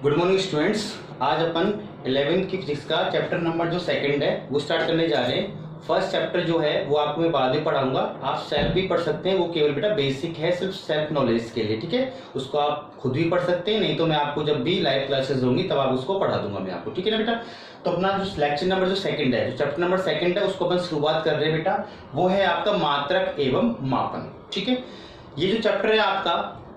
Good morning students. आज अपन 11th की physics का चैप्टर नंबर जो सेकंड है वो स्टार्ट करने जा रहे हैं। फर्स्ट चैप्टर जो है वो आपको मैं बाद में पढ़ाऊंगा, आप सेल्फ भी पढ़ सकते हैं। वो केवल बेटा बेसिक है, सिर्फ सेल्फ नॉलेज के लिए, ठीक है। उसको आप खुद भी पढ़ सकते हैं, नहीं तो मैं आपको जब भी लाइव क्लासेस होंगी तब आप उसको पढ़ा दूंगा मैं आपको, ठीक है ना बेटा। तो अपना जो लेक्चर नंबर जो सेकंड है, जो चैप्टर नंबर सेकंड है, उसको अपन शुरुआत कर रहे हैं बेटा। वो है आपका मात्रक एवं मापन, ठीक है। ये जो चैप्टर है आपका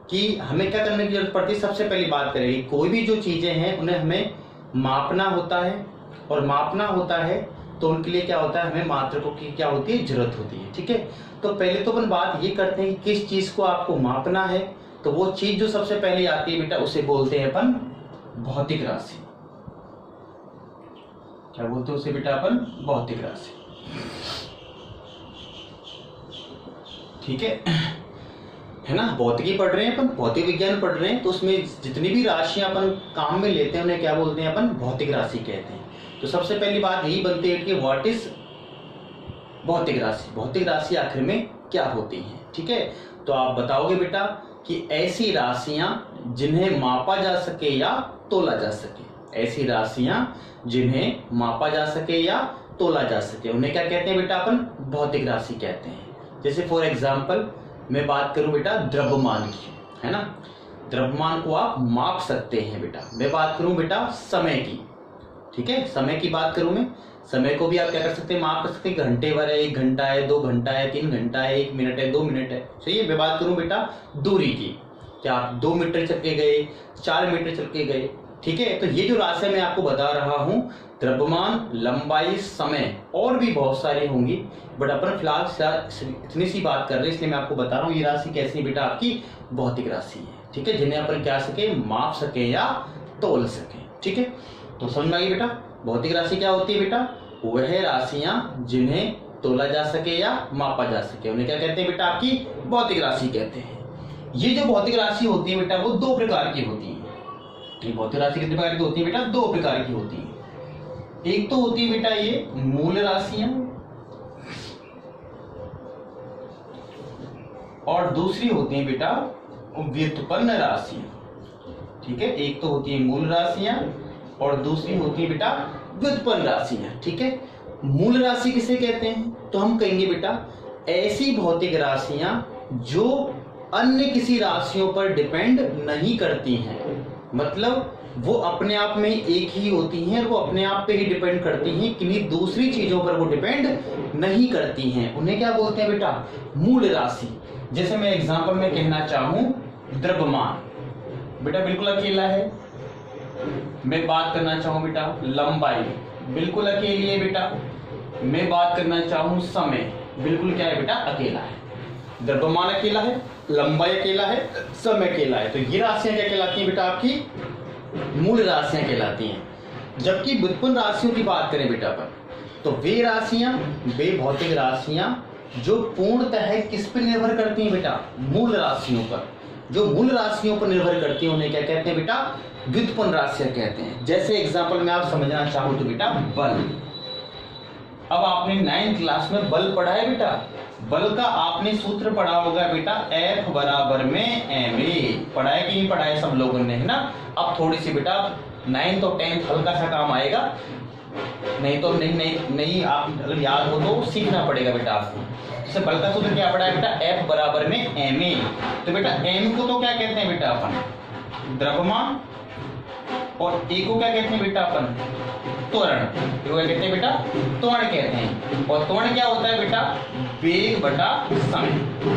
कि हमें क्या करने की जरूरत पड़ती है, सबसे पहली बात करेंगे कोई भी जो चीजें हैं उन्हें हमें मापना होता है, और मापना होता है तो उनके लिए क्या होता है, हमें मात्रकों की क्या होती है, जरूरत होती है, ठीक है। तो पहले तो अपन बात ये करते हैं कि किस चीज को आपको मापना है। तो वो चीज जो सबसे पहले आती है बेटा उसे बोलते हैं अपन भौतिक राशि। क्या बोलते हैं उसे बेटा अपन? भौतिक राशि, ठीक है ना। भौतिकी पढ़ रहे हैं अपन, भौतिक विज्ञान पढ़ रहे हैं, तो उसमें जितनी भी राशियां अपन काम में लेते हैं उन्हें क्या बोलते हैं अपन? भौतिक राशि कहते हैं। तो सबसे पहली बात यही बनती है कि व्हाट इज भौतिक राशि। भौतिक राशि आखिर में क्या होती है, ठीक है। तो आप बताओगे बेटा कि ऐसी राशियां जिन्हें मापा जा सके या तोला जा सके। ऐसी राशियां जिन्हें मापा जा सके या तोला जा सके उन्हें क्या कहते हैं बेटा? अपन भौतिक राशि कहते हैं। जैसे फॉर एग्जाम्पल मैं बात करूं बेटा द्रव्यमान की, है ना। द्रव्यमान को आप माप सकते हैं बेटा। मैं बात करूं बेटा समय की, ठीक है। समय की बात करूं मैं, समय को भी आप क्या कर सकते हैं? माप कर सकते हैं। घंटे भर है, 1 घंटा है, 2 घंटा है, 3 घंटा है, 1 मिनट है, 2 मिनट है, सही है। मैं बात करूं बेटा दूरी की, क्या आप 2 मीटर चल के गए, 4 मीटर चल के गए, ठीक है। तो ये जो राशि मैं आपको बता रहा हूं, द्रव्यमान, लंबाई, समय और भी बहुत सारी होंगी, बट अपन फिलहाल इतनी सी बात कर रहे हैं, इसलिए मैं आपको बता रहा हूँ ये राशि कैसी बेटा? आपकी भौतिक राशि है, ठीक है, जिन्हें अपन क्या सके, माप सके या तोल सके, ठीक है। तो समझ में आ गई बेटा भौतिक राशि क्या होती है बेटा? वह राशियां जिन्हें तोला जा सके या मापा जा सके उन्हें क्या कहते हैं बेटा? आपकी भौतिक राशि कहते हैं। ये जो भौतिक राशि होती है बेटा वो 2 प्रकार की होती है। ये भौतिक राशि कितने प्रकार की होती है बेटा? 2 प्रकार की होती है। एक तो होती है बेटा ये मूल राशियां, और दूसरी होती है बेटा व्युत्पन्न राशियां, ठीक है। एक तो होती है मूल राशियां और दूसरी होती है बेटा व्युत्पन्न राशियां, ठीक है। मूल राशि किसे कहते हैं? तो हम कहेंगे बेटा ऐसी भौतिक राशियां जो अन्य किसी राशियों पर डिपेंड नहीं करती हैं, मतलब वो अपने आप में एक ही होती हैं और वो अपने आप पे ही डिपेंड करती हैं, किन्हीं दूसरी चीजों पर वो डिपेंड नहीं करती हैं। उन्हें क्या बोलते हैं बेटा? मूल राशि। जैसे मैं एग्जांपल में कहना चाहूं द्रव्यमान बेटा बिल्कुल अकेला है। मैं बात करना चाहूं बेटा लंबाई, बिल्कुल अकेली है बेटा। मैं बात करना चाहूं समय, बिल्कुल क्या है बेटा? अकेला है। द्रव्यमान अकेला है, लंबाई अकेला है, समय अकेला है। तो ये राशियां क्या कहलाती हैं बेटा? आपकी मूल राशियां कहलाती हैं। जबकि व्युत्पन्न राशियों की बात करें बेटा अपन, तो वे राशियां, वे भौतिक राशियां जो पूर्णतः किस पर निर्भर करती हैं बेटा? मूल राशियों पर। जो मूल राशियों पर निर्भर करती हैं उन्हें क्या कहते हैं बेटा? व्युत्पन्न राशियां कहते हैं। जैसे एग्जांपल में आप समझना चाहो तो बेटा बल। अब आपने 9th क्लास में बल पढ़ा है बेटा। बल का आपने सूत्र पढ़ा होगा बेटा F बराबर में ma। पढ़ा है कि नहीं पढ़ा है सब लोगों ने, है ना। अब थोड़ी सी बेटा 9th और 10th हल्का सा काम आएगा, नहीं तो नहीं आप अगर याद हो तो सीखना पड़ेगा बेटा आपको। जैसे बल का सूत्र क्या पढ़ा है बेटा? F बराबर में ma। तो बेटा m को तो क्या कहते हैं बेटा अपन? द्रव्यमान। और a को क्या कहते हैं बेटा अपन? त्वरण। क्या कहते हैं बेटा? त्वरण कहते हैं। और त्वरण क्या होता है बेटा? वेग बटा समय।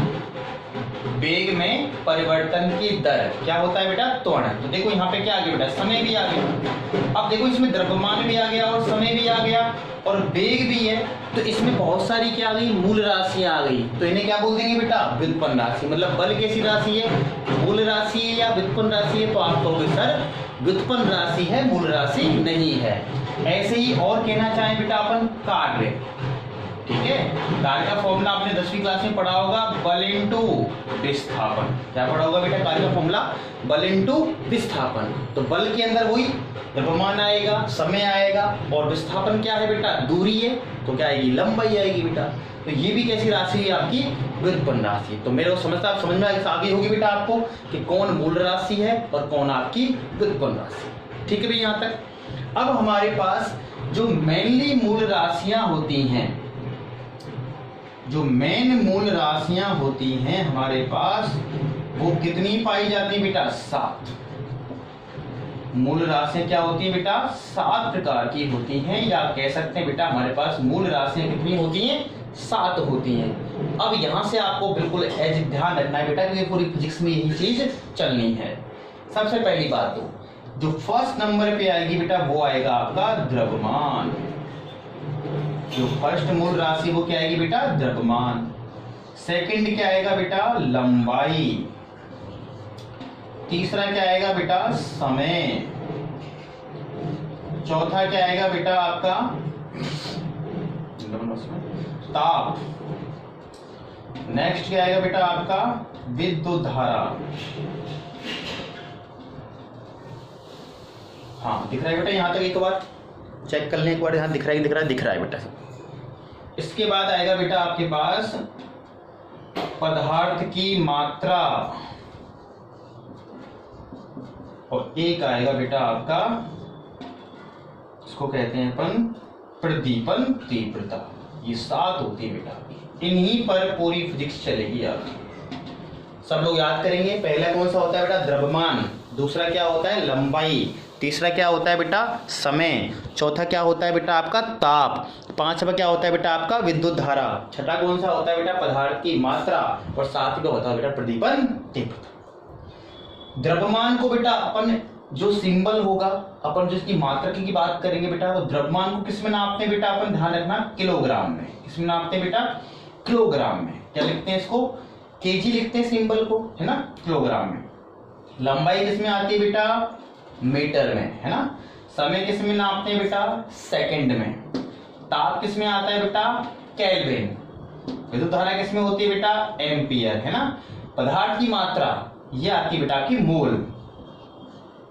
वेग में परिवर्तन की दर क्या होता है बेटा? त्वरण। तो देखो यहाँ पे क्या आ गया बेटा? समय भी आ गया। अब देखो इसमें द्रव्यमान भी आ गया और समय भी आ गया और वेग भी है, तो इसमें बहुत सारी क्या आ गई? मूल राशियां आ गई। तो इन्हें क्या बोल देंगे बेटा? व्युत्पन्न राशि। मतलब बल कैसी राशि है? मूल राशि है या व्युत्पन्न राशि है? तो आप कहोगे सर व्युत्पन्न राशि है, मूल राशि नहीं है। ऐसे ही और कहना चाहें बेटा अपन कार्य, ठीक है, कार्य का फॉर्मूला आपने 10वीं क्लास में पढ़ा होगा, बल इंटू विस्थापन। क्या पढ़ा होगा बेटा? कार्य का फॉर्मूला बल इंटू विस्थापन। तो बल के अंदर वही द्रव्यमान आएगा, समय आएगा, और विस्थापन क्या है बेटा? दूरी है, तो क्या आएगी? लंबाई आएगी बेटा। तो ये भी कैसी राशि है? आपकी व्युत्पन्न राशि। तो मेरे को समझ में आगे होगी बेटा आपको कि कौन मूल राशि है और कौन आपकी व्युत्पन्न राशि। ठीक है भाई यहाँ तक। अब हमारे पास जो मेनली मूल राशियां होती हैं, जो मेन मूल राशियां होती हैं हमारे पास, वो कितनी पाई जाती है बेटा? 7। मूल राशियां क्या होती है बेटा? 7 प्रकार की होती हैं, या कह सकते हैं बेटा हमारे पास मूल राशियां कितनी होती हैं? 7 होती हैं। अब यहां से आपको बिल्कुल एज ध्यान रखना है बेटा, क्योंकि पूरी फिजिक्स में यही चीज चलनी है। सबसे पहली बात तो जो फर्स्ट नंबर पे आएगी बेटा वो आएगा आपका द्रव्यमान। जो फर्स्ट मूल राशि वो क्या आएगी बेटा? द्रव्यमान। सेकंड क्या आएगा बेटा? लंबाई। तीसरा क्या आएगा बेटा? समय। चौथा क्या आएगा बेटा आपका? ताप। नेक्स्ट क्या आएगा बेटा आपका? विद्युत धारा। हाँ दिख रहा है बेटा यहाँ तक? एक बार चेक कर लें, एक बार यहाँ दिख रहा है बेटा। इसके बाद आएगा बेटा आपके पास पदार्थ की मात्रा, और एक आएगा बेटा आपका, इसको कहते हैं अपन प्रदीपन तीव्रता। ये 7 होती है बेटा, इन्हीं पर पूरी फिजिक्स चलेगी आपकी। सब लोग याद करेंगे। पहला कौन सा होता है बेटा? द्रव्यमान। दूसरा क्या होता है? लंबाई। तीसरा क्या होता है बेटा? समय। चौथा क्या होता है बेटा आपका? ताप। पांचवा क्या होता है बेटा आपका? विद्युत धारा। छठा कौन सा होता है बेटा? पदार्थ की मात्रा। और सातवां होता है बेटा प्रदीपन तीव्रता। द्रव्यमान को बेटा अपन जो सिंबल होगा, अपन जिसकी मात्रा की बात करेंगे बेटा, तो द्रव्यमान को किस में नापते हैं बेटा? अपन ध्यान रखना, किलोग्राम में। किसमें नापते हैं बेटा? किलोग्राम में। क्या लिखते हैं इसको? केजी लिखते हैं सिंबल को, है ना, किलोग्राम में। लंबाई किसमें आती है बेटा? मीटर में, है ना। समय किसमें नापते हैं बेटा? सेकंड में। ताप किसमें आता है बेटा? केल्विन। विद्युत धारा किसमें होती है बेटा? एम्पियर, है ना। पदार्थ की मात्रा ये आती है बेटा आपकी मोल।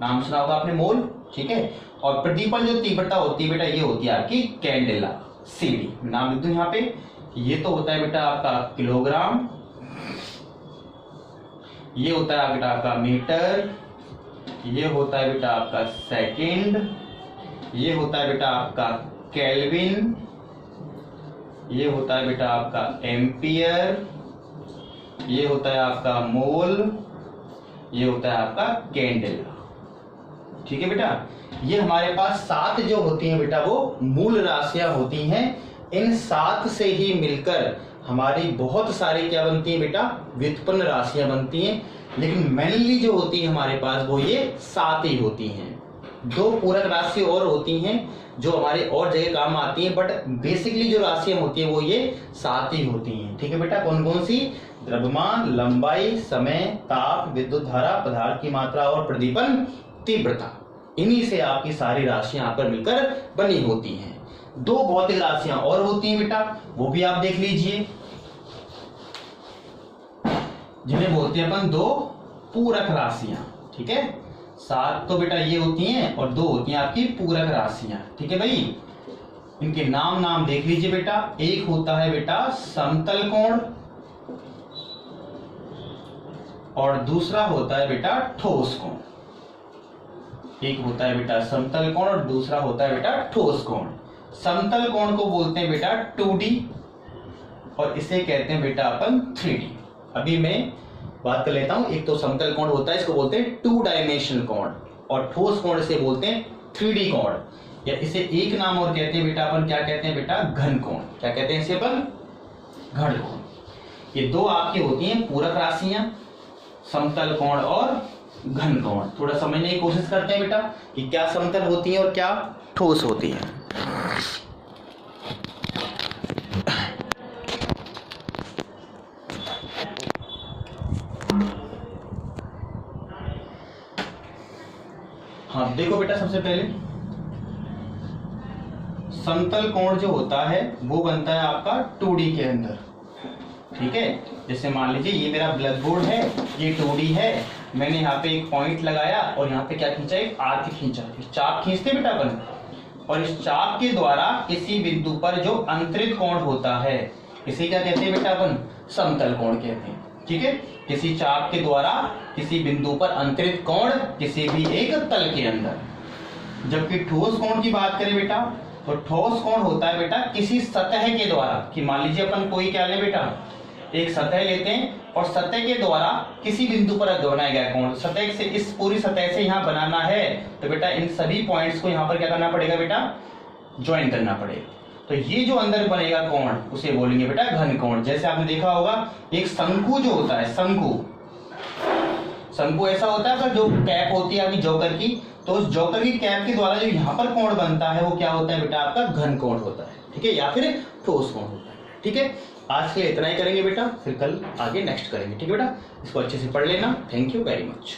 नाम सुना होगा आपने, मोल, ठीक है। और प्रदीपन जो तीव्रता होती है बेटा ये होती है आपकी कैंडेला, सीडी। नाम लिख दूं यहाँ पे। ये तो होता है बेटा आपका किलोग्राम, ये होता है बेटा आपका मीटर, ये होता है बेटा आपका सेकंड, ये होता है बेटा आपका केल्विन, ये होता है बेटा आपका एम्पियर, ये होता है आपका मोल, ये होता है आपका कैंडेला। ठीक है बेटा। ये हमारे पास 7 जो होती हैं बेटा वो मूल राशियां होती हैं। इन 7 से ही मिलकर हमारी बहुत सारी क्या बनती हैं बेटा? व्युत्पन्न राशियां बनती हैं। लेकिन मेनली जो होती है हमारे पास वो ये 7 ही होती हैं। 2 पूरक राशि और होती हैं जो हमारे और जगह काम आती हैं, बट बेसिकली जो राशियां होती हैं वो ये 7 ही होती हैं। ठीक है बेटा। कौन कौन सी? द्रव्यमान, लंबाई, समय, ताप, विद्युत धारा, पदार्थ की मात्रा और प्रदीपन तीव्रता। इन्हीं से आपकी सारी राशियां यहाँ पर मिलकर बनी होती हैं। 2 भौतिक राशियां और होती हैं बेटा, वो भी आप देख लीजिए, जिन्हें बोलते हैं अपन 2 पूरक राशियां। ठीक है। 7 तो बेटा ये होती हैं और 2 होती हैं आपकी पूरक राशियां। ठीक है भाई। इनके नाम देख लीजिए बेटा। एक होता है बेटा समतल कोण, और दूसरा होता है बेटा ठोस कोण। एक होता है बेटा समतल कोण और दूसरा होता है बेटा ठोस कोण। समतल कोण को बोलते हैं बेटा 2D, और इसे कहते हैं बेटा अपन 3D। अभी मैं बात कर लेता हूं। एक तो समतल कोण होता है, इसको बोलते हैं 2 डायमेंशनल कोण, और ठोस कोण इसे बोलते हैं 3D कोण, या इसे एक नाम और कहते हैं बेटा अपन, क्या कहते हैं बेटा? घन कोण। क्या कहते हैं इसे अपन? घन कोण। ये 2 आपकी होती हैं पूरक राशियां, समतल कोण और घन कोण। थोड़ा समझने की कोशिश करते हैं बेटा कि क्या समतल होती है और क्या ठोस होती है। हाँ देखो बेटा, सबसे पहले समतल कोण जो होता है वो बनता है आपका 2D के अंदर। ठीक है, जैसे मान लीजिए ये मेरा ब्लैक बोर्ड है, ये 2D है, मैंने यहाँ पे एक पॉइंट लगाया और यहाँ पे क्या खींचा, एक आर्क खींचा। चाप खींचते बेटा अपन, और इस चाप के द्वारा किसी बिंदु पर जो अंतरित कोण होता है इसे क्या कहते हैं बेटा, अपन समतल कोण कहते हैं। ठीक है, किसी चाप के द्वारा किसी बिंदु पर अंतरित कोण किसी भी एक तल के अंदर। जबकि ठोस कोण की बात करें बेटा, तो ठोस कोण होता है बेटा किसी सतह के द्वारा, कि मान लीजिए अपन कोई क्या लें बेटा, एक सतह लेते हैं और सतह के द्वारा किसी बिंदु पर बनाया गया कोण, सतह से इस पूरी सतह से यहाँ बनाना है तो बेटा इन सभी पॉइंट्स को यहाँ पर क्या करना पड़ेगा बेटा, ज्वाइन करना पड़ेगा। तो ये जो अंदर बनेगा कोण उसे बोलेंगे बेटा घन कोण। जैसे आपने देखा होगा एक शंकु जो होता है, शंकु ऐसा होता है जो कैप होती है आपकी जोकर की, तो उस जोकर की कैप के द्वारा जो यहाँ पर कोण बनता है वो क्या होता है बेटा, आपका घन कोण होता है। ठीक है, या फिर ठोस कोण होता है। ठीक है, आज के लिए इतना ही करेंगे बेटा, फिर कल आगे नेक्स्ट करेंगे। ठीक है बेटा, इसको अच्छे से पढ़ लेना। Thank you very much.